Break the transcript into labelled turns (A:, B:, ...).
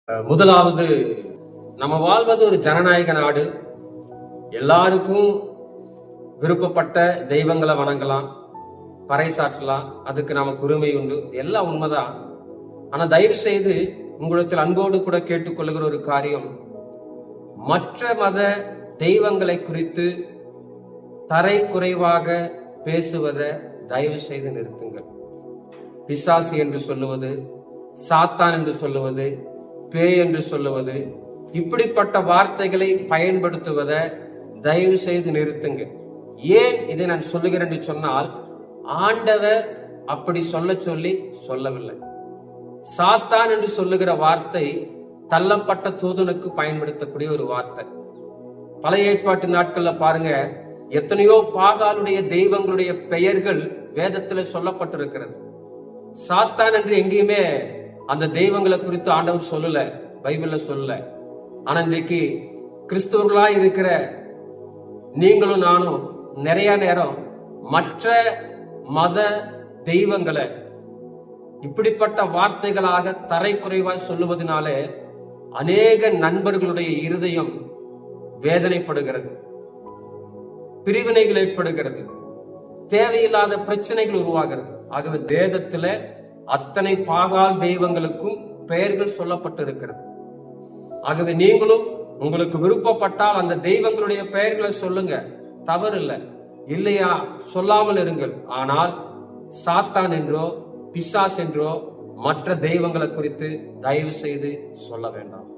A: முதலாவது, நம்ம வாழ்வது ஒரு ஜனநாயக நாடு. எல்லாருக்கும் விருப்பப்பட்ட தெய்வங்களை வணங்கலாம், பறைசாற்றலாம், அதுக்கு நமக்கு உரிமை உண்டு. எல்லாம் உண்மைதான். ஆனா தயவு செய்து உங்களிடத்தில் அன்போடு கூட கேட்டுக்கொள்ளுகிற ஒரு காரியம், மற்ற மத தெய்வங்களை குறித்து தரை குறைவாக பேசுவதை தயவு செய்து நிறுத்துங்கள். பிசாசு என்று சொல்லுவது, சாத்தான் என்று சொல்லுவது, பேய் என்று சொல்லுவது, இப்படிப்பட்ட வார்த்தைகளை பயன்படுத்துவதை தயவு செய்து நிறுத்துங்க. ஏன் இதை நான் சொல்லுகிறேன் என்று சொன்னால், ஆண்டவர் அப்படி சொல்லி சொல்லவில்லை. சாத்தான் என்று சொல்லுகிற வார்த்தை தள்ளப்பட்ட தூதனுக்கு பயன்படுத்தக்கூடிய ஒரு வார்த்தை. பழைய ஏற்பாட்டு நாட்கள்ல பாருங்க, எத்தனையோ பாகாலுடைய தெய்வங்களுடைய பெயர்கள் வேதத்துல சொல்லப்பட்டிருக்கிறது. சாத்தான் என்று எங்கேயுமே அந்த தெய்வங்களை குறித்து ஆண்டவர் சொல்லல, பைபிள்ல சொல்லல. ஆனா இன்றைக்கு கிறிஸ்தவர்களா இருக்கிற நீங்களும் நானும் நிறைய நேரம் மற்ற மத தெய்வங்களை இப்படிப்பட்ட வார்த்தைகளாக தரை குறைவாய் சொல்லுவதனாலே அநேக நண்பர்களுடைய இருதயம் வேதனைப்படுகிறது, பிரிவினைகள் ஏற்படுகிறது, தேவையில்லாத பிரச்சனைகள் உருவாகிறது. ஆகவே வேதத்துல அத்தனை பாகால் தெய்வங்களுக்கும் பெயர்கள் சொல்லப்பட்டு இருக்கிறது. ஆகவே நீங்களும் உங்களுக்கு விருப்பப்பட்டால் அந்த தெய்வங்களுடைய பெயர்களை சொல்லுங்க, தவறு இல்லை. இல்லையா, சொல்லாமல் இருங்கள். ஆனால் சாத்தான் என்றோ பிசாஸ் என்றோ மற்ற தெய்வங்களை குறித்து தயவு செய்து சொல்ல வேண்டாம்.